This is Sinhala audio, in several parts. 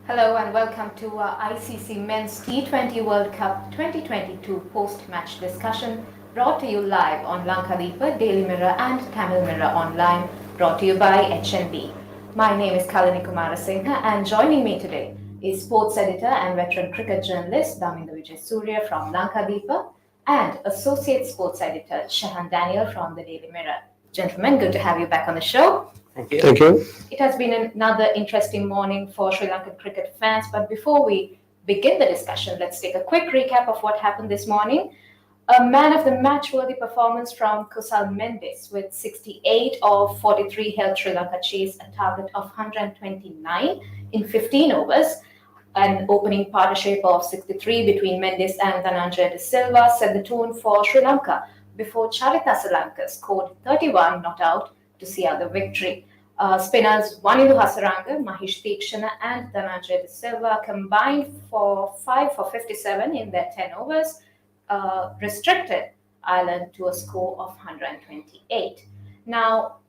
Hello and welcome to ICC Men's T20 World Cup 2022 post-match discussion brought to you live on Lankadeepa, Daily Mirror and Tamil Mirror Online, brought to you by HNB. My name is Kalani Kumarasinghe and joining me today is sports editor and veteran cricket journalist Daminda Wijesuriya from Lankadeepa and associate sports editor Shehan Daniel from the Daily Mirror. Gentlemen, good to have you back on the show. Thank you. Thank you. It has been another interesting morning for Sri Lankan cricket fans, but before we begin the discussion, let's take a quick recap of what happened this morning. A man of the match-worthy performance from Kusal Mendis with 68 of 43 helped Sri Lanka chase a target of 129 in 15 overs. An opening partnership of 63 between Mendis and Dhananjaya De Silva set the tone for Sri Lanka before Charita Salanka scored 31 not out to see out the victory. Spinners Wanindu Hasaranga, Mahesh Theekshana and Dhananjaya De Silva combined for 5 for 57 in their 10 overs, restricted Ireland to a score of 128. Now,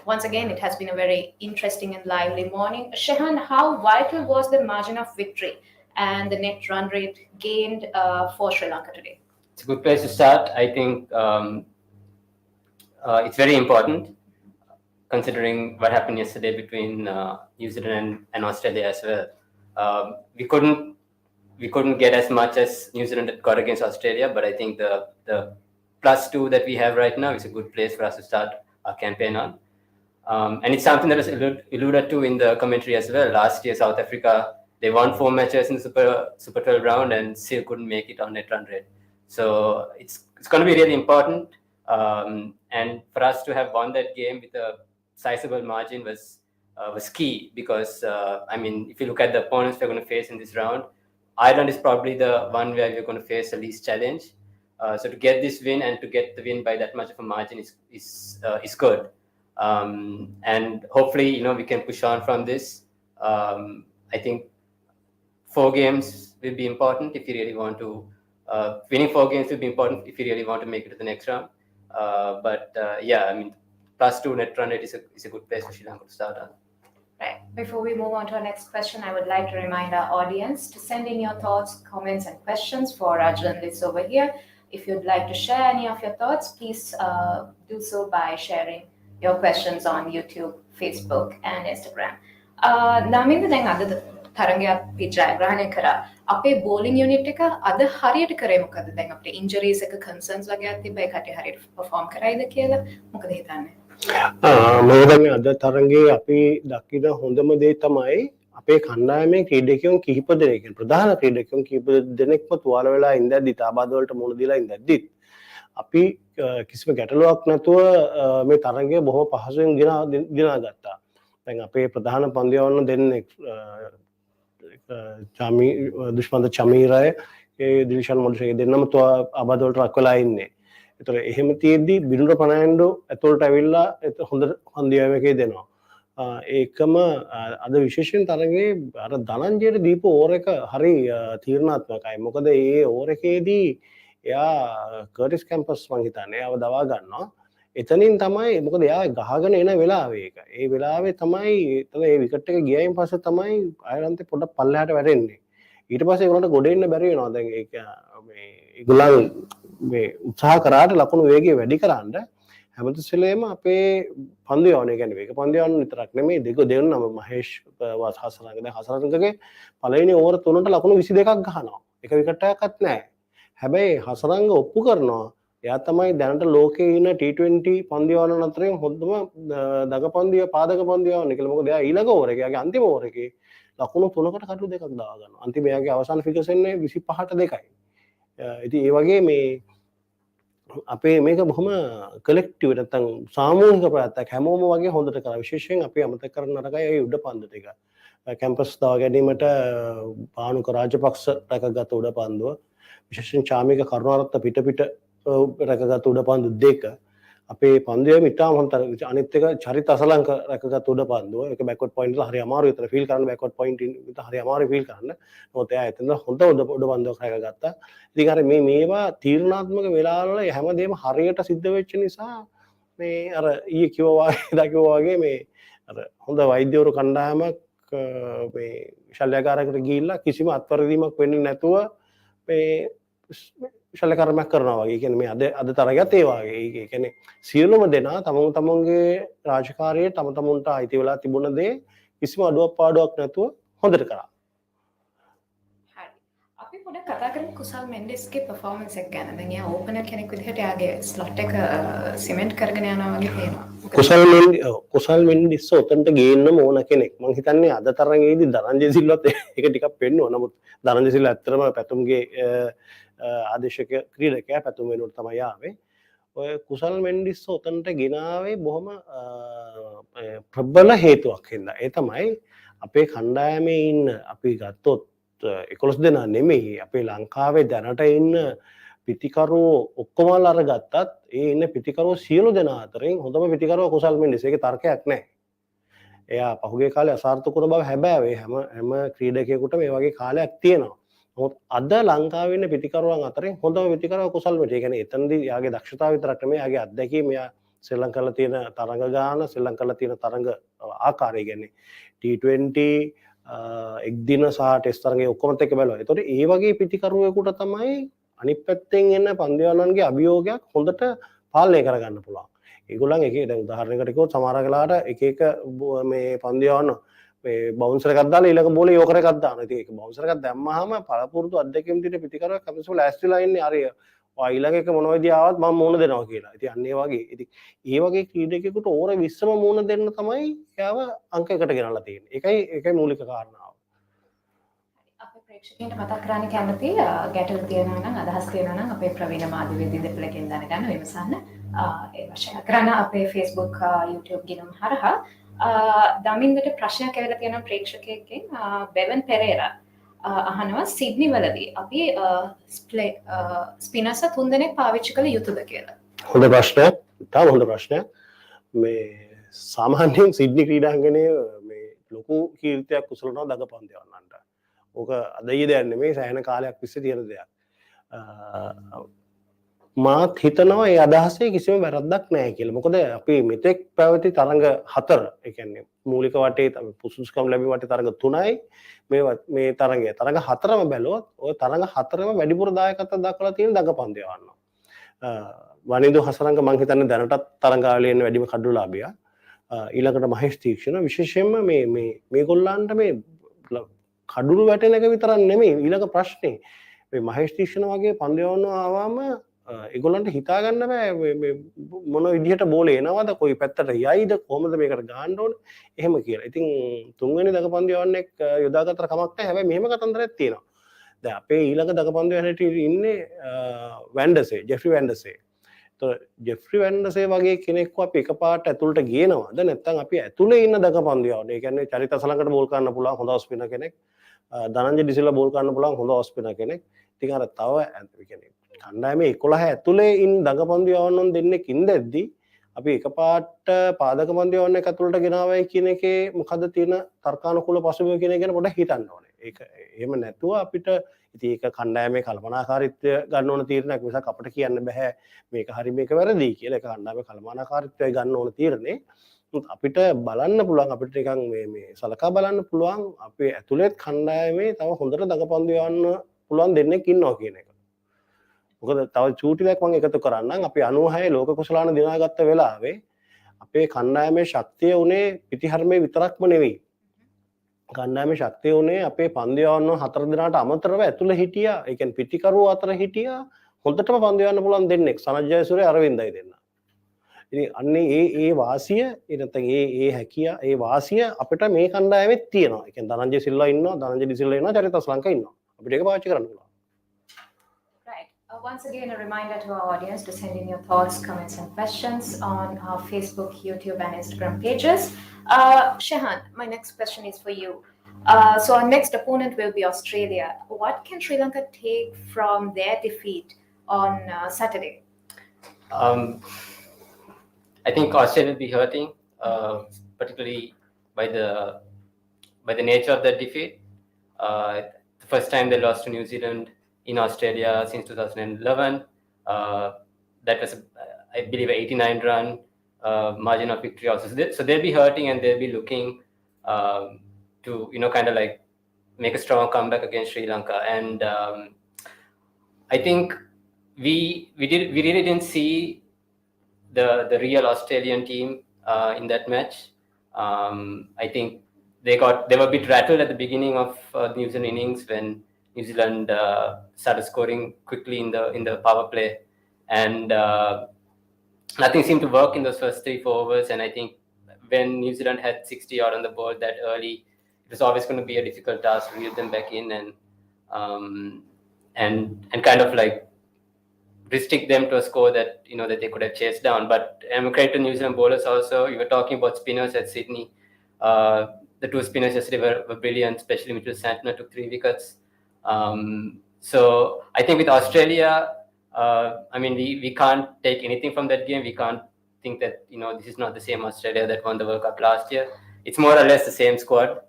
once again, it has been a very interesting and lively morning. Shehan, how vital was the margin of victory and the net run rate gained for Sri Lanka today? It's a good place to start. I think it's very important, considering what happened yesterday between New Zealand and Australia as well. We couldn't get as much as New Zealand got against Australia, but I think the +2 that we have right now is a good place for us to start our campaign on. And it's something that was alluded to in the commentary as well. Last year, South Africa, they won 4 matches in the Super 12 round and still couldn't make it on net run rate. So it's going to be really important. And for us to have won that game with a sizable margin was key because, if you look at the opponents we're going to face in this round, Ireland is probably the one where we're going to face the least challenge. So to get this win and to get the win by that much of a margin is good. And hopefully, we can push on from this. I think 4 games will be important if you really want to. Winning 4 games will be important if you really want to make it to the next round. +2 net run rate is a good place for Sri Lanka to start on. Right. Before we move on to our next question, I would like to remind our audience to send in your thoughts, comments, and questions for our journalists over here. If you'd like to share any of your thoughts, please do so by sharing your questions on YouTube, Facebook, and Instagram. Daminda දැන් අද තරගයක් අපි ජයග්‍රහණය කරා. අපේ bowling unit එක අද හරියට කරේ මොකද? දැන් අපිට injuries එක concerns වගේක් තිබ්බ ඒ කට්ටිය හරියට perform කරයිද කියලා මොකද හිතන්නේ? මම අද තරඟේ අපි දකින හොඳම දේ තමයි අපේ කණ්ඩායමේ ක්‍රීඩකයන් කිහිප දෙනෙක් ප්‍රධාන ක්‍රීඩකයන් කිහිප දෙනෙක්ම තුවාල වෙලා ඉඳද්දි තාබාද වලට මුහුණ දීලා ඉඳද්දි අපි කිසිම ගැටලුවක් නැතුව මේ තරඟය බොහොම පහසුවෙන් ගෙනා ගත්තා. දැන් අපේ ප්‍රධාන පන්දියවන්න දෙන්නෙක් දුෂ්මන්ත චමීරය ඒ දිලිෂන් මොඩිෂේ දෙන්නම ආබාද වලට රක් වෙලා ඉන්නේ. ඒතර එහෙම තියෙද්දි බිනුර පනෑන්ඩෝ ඇතුළට ඇවිල්ලා හොඳ හන්දියාවකේ දෙනවා. ඒකම අද විශේෂයෙන් තරගේ අර ධනංජයට දීපු ඕවර් එක හරි තීරණාත්මකයි. මොකද ඒ ඕවර් එකේදී එයා කර්ටිස් කැම්පස් මං හිතන්නේ එයාව දවා ගන්නවා. එතනින් තමයි මොකද එයා ගහගෙන එන වෙලාවේ ඒක. ඒ වෙලාවේ තමයි එතන ඒ විකට් එක ගියයින් පස්සේ තමයි අයර්ලන්තේ පොඩ්ඩක් පල්ලෙහාට වැටෙන්නේ. ඊට පස්සේ ඒගොල්ලන්ට ගොඩ එන්න බැරි වෙනවා. දැන් ඒක මේ ඒගොල්ලන් මේ උත්සාහ කරාට ලකුණු වේගය වැඩි කරන්න හැමතිස්සෙලේම අපේ පන්දියවනේ කියන්නේ මේක පන්දියවන විතරක් නෙමෙයි දෙන්නම මහේෂ් හසරංග දැන් හසරංගගේ පළවෙනි ඕවර් 3ට ලකුණු 22ක් ගහනවා. එක විකට් එකක්වත් නැහැ. හැබැයි හසරංග ඔප්පු කරනවා එයා තමයි දැනට ලෝකේ ඉන්න T20 පන්දියවන අතරින් හොඳම පාදක පන්දියවන කියලා. මොකද එයා ඊළඟ ඕවර් එකේ අන්තිම ඕවර් එකේ ලකුණු 3කට කඩලු 2ක් දාලා ගන්නවා. අන්තිම එයාගේ අවසාන ෆිගර්ස් එන්නේ 25ට 2යි. ඉතින් ඒ වගේ මේ අපේ මේක බොහොම කලෙක්ටිව් නැත්නම් සාමූහික ප්‍රයත්නයක් හැමෝම වගේ හොඳට කරා. විශේෂයෙන් අපි අමතක කරන නරකයි ඒ උඩ පන්දු ටික. කැම්පස් දාව ගැනීමට පානුක රාජපක්ෂ රැකගත් උඩ පන්දුව, විශේෂයෙන් චාමික කරුණාරත්න පිට රැකගත් උඩ පන්දු 2. අපේ පන්දුවේ ඉතාම හොඳ අනිත් එක චරිත අසලංක රැකගත් උඩ පන්දුව. ඒක බෑක්වර්ඩ් පොයින්ට් වල හරි අමාරුයි විතර ෆීල් කරන්න බෑක්වර්ඩ් පොයින්ට් විතර හරි අමාරුයි ෆීල් කරන්න. මොකද එයා එතන හොඳ උඩ පන්දුවක් රැකගත්තා. ඉතින් අර මේවා තීරණාත්මක වෙලාවල හැමදේම හරියට සිද්ධ වෙච්ච නිසා මේ අර ඊයේ කිව්වා වගේ මේ අර හොඳ වෛද්‍යවරු කණ්ඩායමක් මේ ශල්‍යකාරයකට ගිහිල්ලා කිසිම අත්වැරදීමක් වෙන්නේ නැතුව මේ ශල්‍ය කර්මයක් කරනවා වගේ. කියන්නේ මේ අද තරගයත් ඒ වගේ. ඒ කියන්නේ සියලුම දෙනා තමුන්ගේ රාජකාරියේ තමුන්ට අයිති වෙලා තිබුණ දේ කිසිම අඩුවක් පාඩුවක් නැතුව හොඳට කරා. අපි පොඩ්ඩක් කතා කරමු කුසල් මෙන්ඩිස්ගේ performance එක ගැන. දැන් එයා ඕපනර් කෙනෙක් විදිහට එයාගේ ස්ලොට් එක සිමෙන්ට් කරගෙන යනවා වගේ පේනවා. කුසල් මෙන්ඩිස් උතන්ට ගේන්නම ඕන කෙනෙක්. මම හිතන්නේ අද තරඟයේදී දරංජය සිල්වත් ඒක ටිකක් පෙන්නුවා. නමුත් දරංජය සිල්වා ඇත්තටම පැතුම්ගේ ආදේශක ක්‍රීඩකයා පැතුම් වෙනුවට තමයි ආවේ. ඔය කුසල් මෙන්ඩිස් උතන්ට ගෙනාවේ බොහොම ප්‍රබල හේතුවක් හින්දා. ඒ තමයි අපේ කණ්ඩායමේ ඉන්න අපි ගත්තොත් 11 දෙනා නෙමෙයි අපේ ලංකාවේ දැනට ඉන්න පිතිකරුවෝ ඔක්කොම අරගත්තත් ඒ ඉන්න පිතිකරුවෝ සියලු දෙනා අතරින් හොඳම පිතිකරුවා කුසල් මෙන්ඩිස්. ඒකේ තර්කයක් නැහැ. එයා පහුගිය කාලේ අසාර්ථක වුණ බව හැබැයි හැම ක්‍රීඩකයෙකුට මේ වගේ කාලයක් තියෙනවා. නමුත් අද ලංකාවේ ඉන්න පිතිකරුවන් අතරින් හොඳම පිතිකරුවා කුසල් මෙන්ඩිස්. ඒ කියන්නේ එතනදී එයාගේ දක්ෂතාවය විතරක් නෙමෙයි එයාගේ අත්දැකීම එයා ශ්‍රී ලංකාවේ තියෙන තරඟ ගාන ශ්‍රී ලංකාවේ තියෙන තරඟ ආකාරය කියන්නේ T20 එක්දින සහ ටෙස්ට් තරඟේ ඔක්කොමත් එක්ක බලනවා. ඒතකොට ඒ වගේ පිටිකරුවෙකුට තමයි අනිත් පැත්තෙන් එන පන්දියවන්නන්ගේ අභියෝගයක් හොඳට පාලනය කරගන්න පුළුවන්. ඒගොල්ලන් එක දැන් උදාහරණයකට කිව්වොත් සමහර වෙලාවට එක මේ පන්දියවන්න මේ බවුන්සර් එකක් දාලා ඊළඟ බෝලේ යෝකර් එකක් දානවා. ඉතින් ඒක බවුන්සර් එකක් දැම්මහම පළපුරුදු අත්දැකීම් තියෙන පිටිකරුවෙක් කමිසෝ ලෑස්තිලා ඉන්නේ අර ඊළඟ එක මොන විදිය ආවත් මම මුණ දෙනවා කියලා. ඉතින් අන්න ඒ වගේ. ඉතින් ඒ වගේ ක්‍රීඩකයෙකුට ඕර 20ම මුණ දෙන්න තමයි එයාව අංක 1කට ගෙනල්ලා තියෙන්නේ. ඒකයි මූලික කාරණාව. අපේ ප්‍රේක්ෂකයන්ට මතක් කරන්න කැමති ගැටලු තියෙනවා නම් අදහස් තියෙනවා නම් අපේ ප්‍රවීණ මාධ්‍යවේදී දෙපළකින් දැනගන්න විමසන්න. ඒ වශයෙන් කරන අපේ Facebook YouTube ගිණුම් හරහා දමින්දට ප්‍රශ්නයක් ඇවිල්ලා තියෙනවා ප්‍රේක්ෂකයෙක්ගෙන් බෙවන් පෙරේරා අහනවා සිඩ්නි වලදී අපි ස්පිනර්ස් 3 දෙනෙක් පාවිච්චි කළ යුතුද කියලා. හොඳ ප්‍රශ්නයක්. තාම හොඳ ප්‍රශ්නයක්. මේ සාමාන්‍යයෙන් සිඩ්නි ක්‍රීඩාංගණයේ මේ ලොකු කීර්තියක් කුසලනවා දඟපන්දයවන්නන්ට. ඕක අද ඊයේ දෙයක් නෙමෙයි සෑහෙන කාලයක් තිස්සේ තියෙන දෙයක්. මාත් හිතනවා ඒ අදහසේ කිසිම වැරද්දක් නැහැ කියලා. මොකද අපි මෙතෙක් පැවති තරඟ 4, ඒ කියන්නේ මූලික වටේ පුසුසුකම් ලැබි වටේ තරඟ 3යි මේ තරඟය. තරඟ 4ම බැලුවොත් ওই තරඟ 4ම වැඩිපුර දායකත්වයක් දක්වලා තියෙන දඟපන්දය වන්නවා. වනිදු හසරංග මං හිතන්නේ දැනටත් තරඟාවලියේ ඉන්න වැඩිම කඩුලාභියා. ඊළඟට මහේෂ් තීක්ෂණ විශේෂයෙන්ම මේගොල්ලන්ට මේ කඩුළු වැටෙන එක විතරක් නෙමෙයි ඊළඟ ප්‍රශ්නේ. මේ මහේෂ් තීක්ෂණ වගේ පන්දයවන්න ආවම ඒගොල්ලන්ට හිතා ගන්න බෑ මොන විදිහට බෝලේ එනවද කොයි පැත්තට යයිද කොහොමද මේකට ගහන්න ඕනේ එහෙම කියලා. ඉතින් තුන්වෙනි දඟපන්දයවන්නෙක් යොදාගත්තට කමක් නැහැ. හැබැයි මෙහෙම කතන්දරයක් තියෙනවා. දැන් අපේ ඊළඟ දඟපන්දයවන්නට ඉන්නේ වැන්ඩසේ, ජෙෆ්රි වැන්ඩසේ. ඒතකොට ජෙෆ්රි වැන්ඩසේ වගේ කෙනෙක්ව අපි එකපාරට ඇතුළට ගේනවද නැත්නම් අපි ඇතුළේ ඉන්න දඟපන්දයවන්න. ඒ කියන්නේ චරිත අසලකට බෝල් කරන්න පුළුවන් හොඳ ඔෆ් ස්පිනර් කෙනෙක්. ධනංජය ඩිසිල්වා බෝල් කරන්න පුළුවන් හොඳ ඔෆ් ස්පිනර් කෙනෙක්. ඉතින් අර තව කියන්නේ කණ්ඩායමේ 11 ඇතුලේ ඉන්න දඟපන්දු යවන්නන් දෙන්නෙක් ඉඳද්දි අපි එකපාරට පාදක පන්දු යවන්න එක ඇතුළට ගෙනාවයි කියන එකේ මොකද තියෙන තර්කානුකූල පසුබිම කියන එක ගැන පොඩ්ඩක් හිතන්න ඕනේ. ඒක එහෙම නැතුව අපිට ඉතින් ඒක කණ්ඩායමේ කල්පනාකාරීත්වය ගන්න ඕන තීරණයක් මිසක් අපිට කියන්න බෑ මේක හරි මේක වැරදි කියලා. ඒක කණ්ඩායමේ කල්පනාකාරීත්වය ගන්න ඕන තීරණේ. අපිට බලන්න පුළුවන් අපිට නිකන් මේ සලකා බලන්න පුළුවන් අපේ ඇතුළේ කණ්ඩායමේ තව හොඳට දඟපන්දු යවන්න පුළුවන් දෙන්නෙක් ඉන්නවා කියන එක. මොකද තව චූටිලක් මම එකතු කරන්නම් අපි 96 ලෝක කුසලාන දිනාගත්ත වෙලාවේ අපේ කණ්ඩායමේ ශක්තිය උනේ පිටිහර්මේ විතරක්ම නෙවෙයි. කණ්ඩායමේ ශක්තිය උනේ අපේ පන්දු යවන්න 4 දෙනාට අමතරව ඇතුළේ හිටියා. ඒ කියන්නේ පිටිකරුවෝ අතර හිටියා හොඳටම පන්දු යවන්න පුළුවන් දෙන්නෙක් සනත් ජයසූරිය අරවින්දයි දෙන්න. ඉතින් අන්නේ ඒ වාසිය නැත්නම් ඒ හැකියා ඒ වාසිය අපිට මේ කණ්ඩායමෙත් තියෙනවා. ඒ කියන්නේ ධනංජය සිල්වා ඉන්නවා, ධනංජය ඩිසිල්වා ඉන්නවා, චරිත අස්ලංක ඉන්නවා. අපිට ඒක පාවිච්චි කරන්න පුළුවන්. Once again, a reminder to our audience to send in your thoughts, comments, and questions on our Facebook, YouTube, and Instagram pages. Shehan, my next question is for you. So our next opponent will be Australia. What can Sri Lanka take from their defeat on Saturday? I think Australia will be hurting, particularly by the nature of the defeat. The first time they lost to New Zealand in Australia since 2011. That was, I believe, an 89-run margin of victory also. So they'll be hurting and they'll be looking to kind of like make a strong comeback against Sri Lanka. And I think we really didn't see the real Australian team in that match. I think they were a bit rattled at the beginning of New Zealand innings when New Zealand started scoring quickly in the power play, and nothing seemed to work in those first 3-4 overs. And I think when New Zealand had 60 odd on the board that early, it was always going to be a difficult task to reel them back in and kind of like restrict them to a score that that they could have chased down. But I'm credit to New Zealand bowlers also. You were talking about spinners at Sydney. The two spinners yesterday were brilliant, especially Mitchell Santner took 3 wickets. So I think with Australia, I mean, we can't take anything from that game. We can't think that this is not the same Australia that won the World Cup last year. It's more or less the same squad,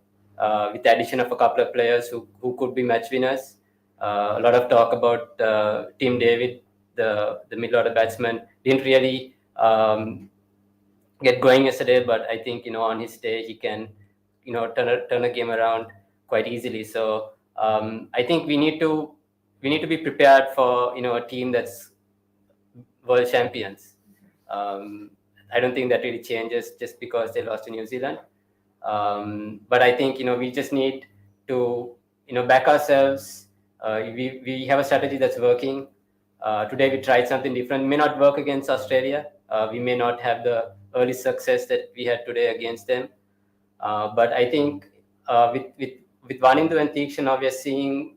with the addition of a couple of players who could be match winners. A lot of talk about Tim David, the middle order batsman, didn't really get going yesterday, but I think on his day he can turn a game around quite easily. So I think we need to be prepared for a team that's world champions. I don't think that really changes just because they lost to New Zealand. But I think we just need to back ourselves. We have a strategy that's working. Today we tried something different. It may not work against Australia. We may not have the early success that we had today against them. But I think with Vanindu and Teeksha, now we are seeing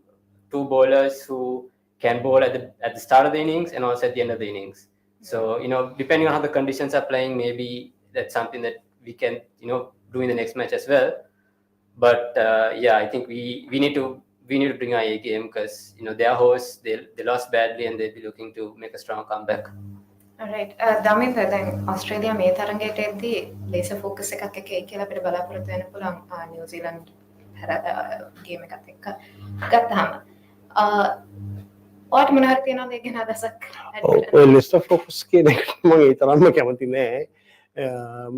two bowlers who can bowl at the start of the innings and also at the end of the innings. So depending on how the conditions are playing, maybe that's something that we can do in the next match as well. But yeah, I think we need to bring our A game because their hosts they lost badly and they'll be looking to make a strong comeback. All right. Daminda, දැන් ඔස්ට්‍රේලියා මේ තරඟයට එද්දී ලේසර් ෆෝකස් එකක් එක්ක කියලා අපිට බලාපොරොත්තු වෙන්න පුළුවන් නිව්සීලන්ඩ් ගේම් එකත් එක්ක ගත්තාම ඔයාට මොනවද තියෙනවද ඒ ගැන අදහසක්? ඔය ලේසර් ෆෝකස් කියන එක මම ඒ තරම්ම කැමති නෑ.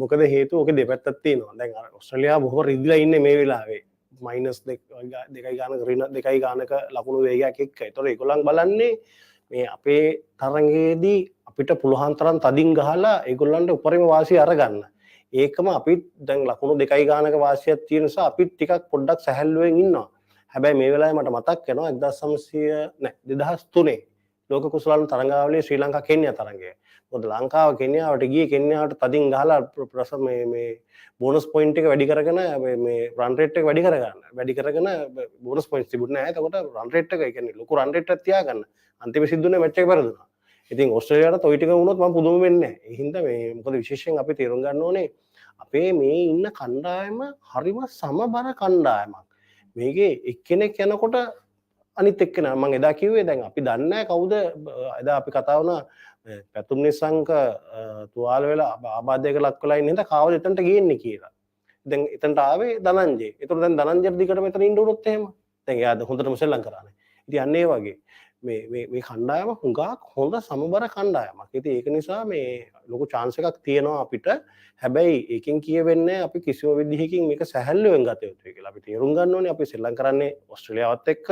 මොකද හේතුව ඔකේ දෙපැත්තක් තියෙනවා. දැන් ඔස්ට්‍රේලියාව බොහොම රිදිලා ඉන්නේ මේ වෙලාවේ. -2.2 ගානක ලකුණු වේගයක් එක්ක. ඒතකොට ඒගොල්ලන් බලන්නේ මේ අපේ තරඟයේදී අපිට පුළුවන් තරම් තදින් ගහලා ඒගොල්ලන්ට උපරිම වාසිය අරගන්න. ඒකම අපිත් දැන් ලකුණු 2 ගානක වාසියක් තියෙන නිසා අපිත් ටිකක් පොඩ්ඩක් සැහැල්ලුවෙන් ඉන්නවා. හැබැයි මේ වෙලාවේ මට මතක් වෙනවා 2003 ලෝක කුසලාන තරඟාවලියේ ශ්‍රී ලංකා කෙන්යා තරඟය. මොකද ලංකාව කෙන්යාවට ගියේ කෙන්යාවට තදින් ගහලා මේ බෝනස් පොයින්ට් එක වැඩි කරගෙන මේ රන් රේට් එක වැඩි කරගෙන බෝනස් පොයින්ට්ස් තිබුණේ නැහැ. එතකොට රන් රේට් එක කියන්නේ ලොකු රන් රේට් එකක් තියාගන්න. අන්තිම සිද්ධුනේ මැච් එක පෙරදුනා. ඉතින් ඔස්ට්‍රේලියාවට toy ටික වුණොත් මම පුදුම වෙන්නේ නැහැ. ඒ හින්දා මේ මොකද විශේෂයෙන් අපි තේරුම් ගන්න ඕනේ අපේ මේ ඉන්න කණ්ඩායම හරිම සමබර කණ්ඩායමක්. මේකේ එක්කෙනෙක් යනකොට අනිත් එක්කෙනා මම එදා කිව්වේ දැන් අපි දන්නේ නැහැ කවුද එදා අපි කතා වුණා පැතුම් නිසංක තුවාල වෙලා ආබාධයක ලක් වෙලා ඉන්න හින්දා කාවද එතනට ගියන්නේ කියලා. දැන් එතනට ආවේ ධනංජය. ඒතකොට දැන් ධනංජය දිගට මෙතන ඉන්න උනොත් එහෙම දැන් එයා හොඳටම සෙල්ලම් කරානේ. ඉතින් අන්න ඒ වගේ මේ කණ්ඩායම හුඟක් හොඳ සමබර කණ්ඩායමක්. ඉතින් ඒක නිසා මේ ලොකු chance එකක් තියෙනවා අපිට. හැබැයි ඒකෙන් කියවෙන්නේ අපි කිසිම විදිහකින් මේක සැහැල්ලුවෙන් ගත යුතුයි කියලා. අපි තේරුම් ගන්න ඕනේ අපි සෙල්ලම් කරන්නේ ඔස්ට්‍රේලියාවත් එක්ක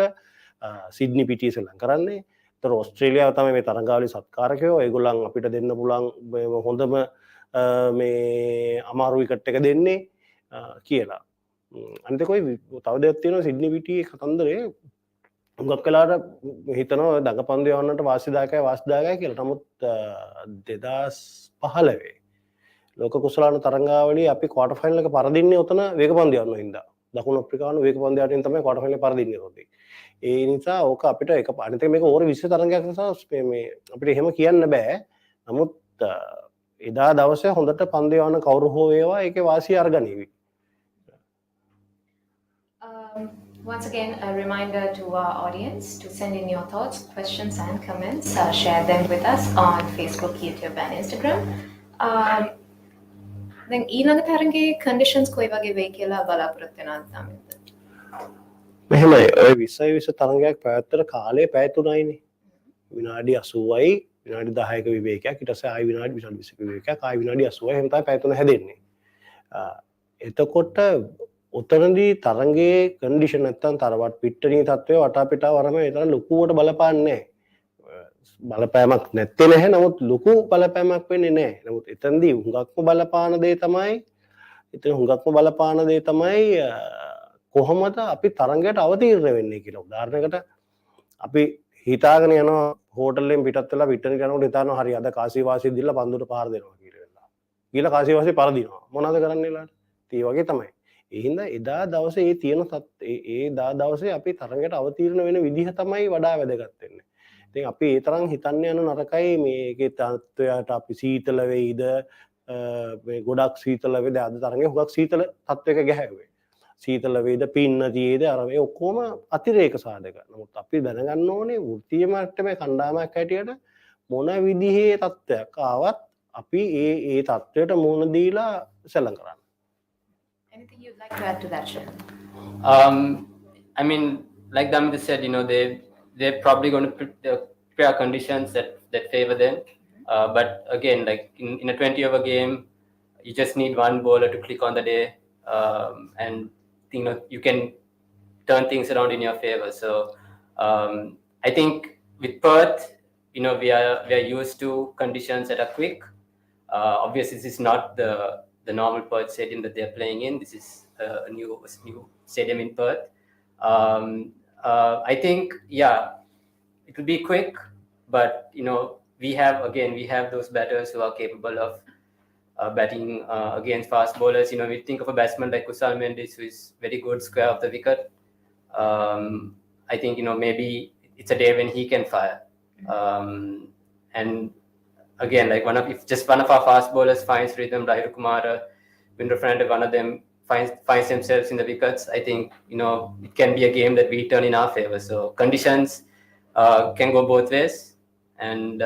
සිඩ්නි පිටියේ සෙල්ලම් කරන්නේ. ඒතර ඔස්ට්‍රේලියාව තමයි මේ තරඟාවලියේ සත්කාරකයෝ. ඒගොල්ලන් අපිට දෙන්න පුළුවන් හොඳම මේ අමාරු විකට් එක දෙන්නේ කියලා. අනිත් කොයි තව දෙයක් තියෙනවා සිඩ්නි පිටියේ කතන්දරේ හුඟක් වෙලාවට හිතනවා දඟපන්දු යවන්නට වාසිදායකයි කියලා. නමුත් 2015 ලෝක කුසලාන තරඟාවලියේ අපි ක්වාටර් ෆයිනල් එක පරදින්නේ උතන වේගපන්දු යවන්න හින්දා. දකුණු අප්‍රිකානු වේගපන්දු යටින් තමයි ක්වාටර් ෆයිනල් පරදින්නේ රොදී. ඒ නිසා ඕක අපිට එක අනිත් එක මේක ඕවර් 20 තරඟයක් නිසා මේ අපිට එහෙම කියන්න බෑ. නමුත් එදා දවසේ හොඳට පන්දු යවන කවුරු හෝ වේවා ඒකේ වාසිය අරගනීවි. Once again, a reminder to our audience to send in your thoughts, questions and comments. Share them with us on Facebook, YouTube and Instagram. Then ඊළඟ තරඟයේ conditions කොයි වගේ වෙයි කියලා බලාපොරොත්තු වෙනවද Daminda? මෙහෙමයි ඔය 20 තරඟයක් පැවැත්වන කාලේ පැය 3යිනේ. විනාඩි 80යි විනාඩි 10ක විවේකයක් ඊට පස්සේ ආයි විනාඩි 20ක විවේකයක් ආයි විනාඩි 80යි එහෙම තමයි පැය 3 හැදෙන්නේ. එතකොට උතනදී තරඟයේ කන්ඩිෂන් නැත්තම් තරවට පිට්ටනිය තත්ත්වය වටා පිටා වරම ඒ තරම් ලොකුවට බලපාන්නේ නැහැ. බලපෑමක් නැත්තේ නැහැ. නමුත් ලොකු බලපෑමක් වෙන්නේ නැහැ. නමුත් එතනදී හුඟක්ම බලපාන දේ තමයි කොහොමද අපි තරඟයට අවතීර්ණ වෙන්නේ කියලා. උදාහරණයකට අපි හිතාගෙන යනවා හෝටලෙන් පිටත් වෙලා පිටරට යනකොට හිතනවා හරි අද කාසිවාසී දීලා පන්දුට පාර දෙනවා කියලා වෙලා. කියලා කාසිවාසී පරදිනවා. මොනවද කරන්න වෙලාවට? ඒ වගේ තමයි. ඒ හින්දා එදා දවසේ ඒ තියෙන දවසේ අපි තරඟයට අවතීර්ණ වෙන විදිහ තමයි වඩා වැදගත් වෙන්නේ. ඉතින් අපි ඒ තරම් හිතන්න යන නරකයි මේකේ තත්ත්වයට අපි සීතල වෙයිද මේ ගොඩක් සීතල වෙයිද අද තරඟේ හුඟක් සීතල තත්ත්වයක ගැහැව්වේ. සීතල වේද පින්න තියේද අර මේ ඔක්කොම අතිරේක සාධක. නමුත් අපි දැනගන්න ඕනේ වෘත්තීය මට්ටමේ කණ්ඩායමක් හැටියට මොන විදිහේ තත්ත්වයක් ආවත් අපි ඒ තත්ත්වයට මුහුණ දීලා සැලම් කරන්න. Anything you'd like to add to that, Shehan? I mean, like Daminda said, they're probably going to prepare conditions that favor them. But again, like in a 20-over game, you just need one bowler to click on the day, and you can turn things around in your favor. So I think with Perth, we are used to conditions that are quick. Obviously, this is not the normal Perth stadium that they're playing in. This is a new stadium in Perth. I think, it will be quick, but we have those batters who are capable of batting against fast bowlers. We think of a batsman like Kusal Mendis, who is very good square of the wicket. I think maybe it's a day when he can fire. And again, like if just one of our fast bowlers finds rhythm, Rahul Kumara, Winder Fernandez, one of them finds themselves in the wickets, I think it can be a game that we turn in our favor. So conditions can go both ways, and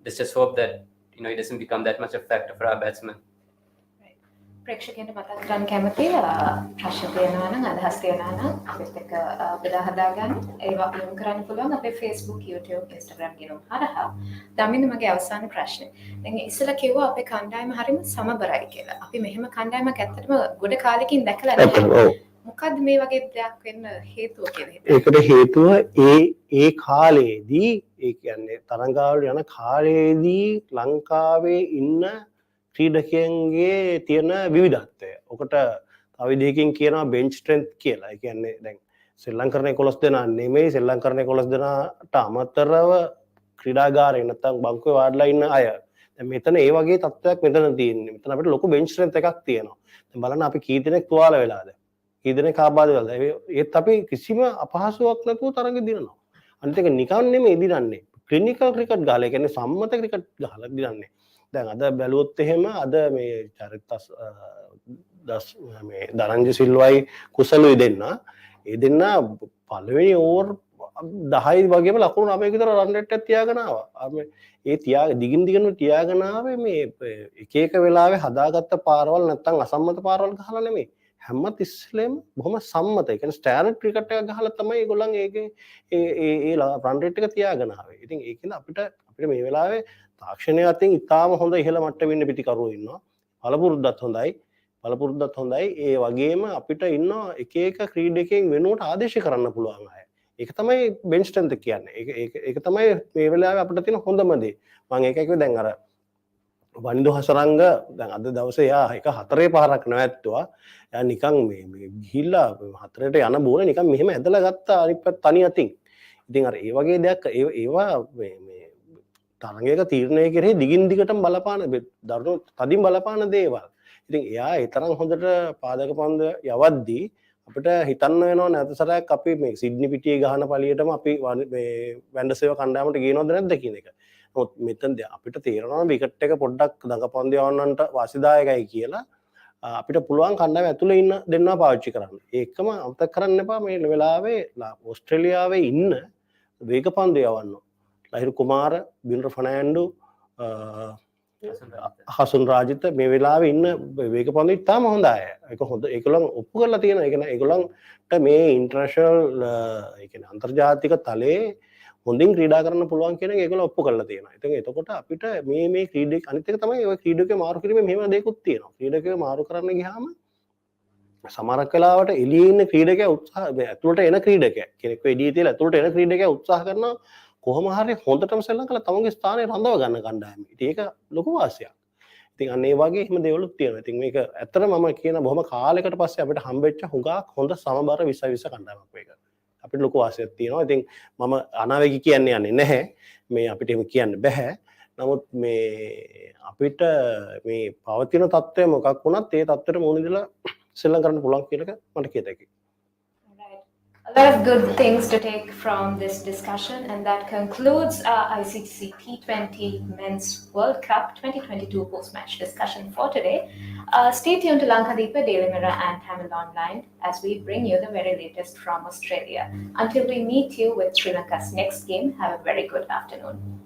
let's just hope that it doesn't become that much of a factor for our batsmen. ප්‍රේක්ෂකයන්ට මතක් කරන්න කැමති ප්‍රශ්න තියෙනවා නම් අදහස් තියෙනවා නම් අපිත් එක්ක බෙදා හදා ගන්න. ඒවා යොමු කරන්න පුළුවන් අපේ Facebook, YouTube, Instagram ගිණුම් හරහා. දමින්ද මගේ අවසාන ප්‍රශ්නේ. දැන් ඉස්සෙල්ලා කිව්වා අපේ කණ්ඩායම හරිම සමබරයි කියලා. අපි මෙහෙම කණ්ඩායමක් ඇත්තටම ගොඩ කාලෙකින් දැකලා නැහැ. මොකද්ද මේ වගේ දෙයක් වෙන්න හේතුව කියලා හිතන්නේ? ඒකට හේතුව ඒ කාලේදී ඒ කියන්නේ තරංගාවල යන කාලේදී ලංකාවේ ඉන්න ක්‍රීඩකයන්ගේ තියෙන විවිධත්වය. ඔකට තව විදිහකින් කියනවා බෙන්ච් ස්ට්‍රෙන්ත් කියලා. ඒ කියන්නේ දැන් ශ්‍රී ලංකරණ 11 දෙනා නෙමෙයි ශ්‍රී ලංකරණ 11 දෙනාට අමතරව ක්‍රීඩාගාරේ නැත්තම් බංකුවේ වාඩිලා ඉන්න අය. දැන් මෙතන ඒ වගේ තත්ත්වයක් මෙතන තියෙන්නේ. මෙතන අපිට ලොකු බෙන්ච් ස්ට්‍රෙන්ත් එකක් තියෙනවා. දැන් බලන්න අපි කී දෙනෙක් තුවාල වෙලාද? කී දෙනෙක් ආබාධ වෙලාද? ඒත් අපි කිසිම අපහසුාවක් නැතුව තරඟ දිනනවා. අනිත් එක නිකන් නෙමෙයි දිනන්නේ. ක්ලිනිකල් ක්‍රිකට් ගහලා ඒ කියන්නේ සම්මත ක්‍රිකට් ගහලා දිනන්නේ. දැන් අද බැලුවොත් එහෙම අද මේ චරිතස් මේ දරංජි සිල්වයි කුසලුයි දෙන්න ඒ දෙන්න පළවෙනි ඕවර් 10යි වගේම ලකුණු 9ක විතර රන් රේට් එකක් තියාගෙන ආවා. ඒ දිගින් දිගටම තියාගෙන ආවේ මේ එක එක වෙලාවේ හදාගත්ත පාරවල් නැත්තම් අසම්මත පාරවල් ගහලා නෙමෙයි. හැම තිස්සෙම බොහොම සම්මත. ඒ කියන්නේ ස්ටෑන්ඩඩ් ක්‍රිකට් එකක් ගහලා තමයි ඒගොල්ලන් ඒකේ ඒ රන් රේට් එක තියාගෙන ආවේ. ඉතින් ඒකෙන් අපිට මේ වෙලාවේ තාක්ෂණය අතින් ඉතාම හොඳ ඉහළ මට්ටමේ ඉන්න පිටිකරුවෝ ඉන්නවා. පළපුරුද්දත් හොඳයි. ඒ වගේම අපිට ඉන්නවා එක එක ක්‍රීඩකයන් වෙනුවට ආදේශ කරන්න පුළුවන් අය. ඒක තමයි බෙන්ච් ස්ට්‍රෙන්ත් කියන්නේ. ඒක තමයි මේ වෙලාවේ අපිට තියෙන හොඳම දේ. මම ඒකයි කිව්වේ දැන් අර වනිදු හසරංග දැන් අද දවසේ යා එක 4 පාරක් නැවැත්තුවා. යා නිකන් මේ ගිහිල්ලා 4ට යන බෝල නිකන් මෙහෙම ඇදලා ගත්තා අනිත් පැත්ත තනි අතින්. ඉතින් අර ඒ වගේ දෙයක් ඒවා මේ තරඟයක තීරණය කෙරෙහි දිගින් දිගටම බලපාන දරුණු තදින් බලපාන දේවල්. ඉතින් එයා ඒ තරම් හොඳට පාදක පන්දු යවද්දී අපිට හිතන්න වෙනවා නැවත සැරයක් අපි මේ සිඩ්නි පිටියේ ගහන පළියටම අපි මේ වැන්ඩසේව කණ්ඩායමට ගේනවද නැද්ද කියන එක. නමුත් මෙතනදී අපිට තේරෙනවා විකට් එක පොඩ්ඩක් දඟපන්දු යවන්නන්ට වාසිදායකයි කියලා අපිට පුළුවන් කණ්ඩායම ඇතුලේ ඉන්න දෙන්නා පාවිච්චි කරන්න. ඒකම අමතක කරන්න එපා මේ වෙලාවේ ඕස්ට්‍රේලියාවේ ඉන්න වේගපන්දු යවන්න. ලහිරු කුමාර, බින්ඩර් ෆර්නෑන්ඩෝ, හසුන් රාජිත මේ වෙලාවේ ඉන්න වේගපන්දු ඉතාම හොඳ අය. ඒක හොඳ ඒගොල්ලන් ඔප්පු කරලා තියෙනවා. ඒ කියන්නේ ඒගොල්ලන්ට මේ ඉන්ටර්නැෂනල් ඒ කියන්නේ අන්තර්ජාතික තලයේ හොඳින් ක්‍රීඩා කරන්න පුළුවන් කියන එක ඒගොල්ලෝ ඔප්පු කරලා තියෙනවා. ඉතින් එතකොට අපිට මේ ක්‍රීඩක අනිත් එක තමයි ඔය ක්‍රීඩකයෝ මාරු කිරීමේ මෙහෙම දෙයක්ත් තියෙනවා. ක්‍රීඩකයෝ මාරු කරන්න ගියාම සමහරක් වෙලාවට එළියේ ඉන්න ක්‍රීඩකයා උත්සාහ ඇතුළට එන ක්‍රීඩකයා කෙනෙක්ව එළියේ තියලා ඇතුළට එන ක්‍රීඩකයා උත්සාහ කරනවා කොහොම හරි හොඳටම සෙල්ලම් කරලා තමන්ගේ ස්ථානය රඳව ගන්න කණ්ඩායම. ඉතින් ඒක ලොකු වාසියක්. ඉතින් අන්න ඒ වගේ එහෙම දේවලුත් තියෙනවා. ඉතින් මේක ඇත්තට මම කියන බොහොම කාලයකට පස්සේ අපිට හම්බෙච්ච හුඟක් හොඳ සමබර 20 කණ්ඩායමක් මේක. අපිට ලොකු වාසියක් තියෙනවා. ඉතින් මම අනාවැකි කියන්නේ යන්නේ නැහැ. මේ අපිට එහෙම කියන්න බෑ. නමුත් මේ අපිට මේ පවතින තත්ත්වය මොකක් වුණත් ඒ තත්ත්වෙට මුහුණ දීලා සෙල්ලම් කරන්න පුළුවන් කියන එක මට කියත හැකියි. A lot of good things to take from this discussion, and that concludes our ICC T20 Men's World Cup 2022 post-match discussion for today. Stay tuned to Lankadeepa, Daily Mirror and Tamil Online as we bring you the very latest from Australia. Until we meet you with Sri Lanka's next game, have a very good afternoon.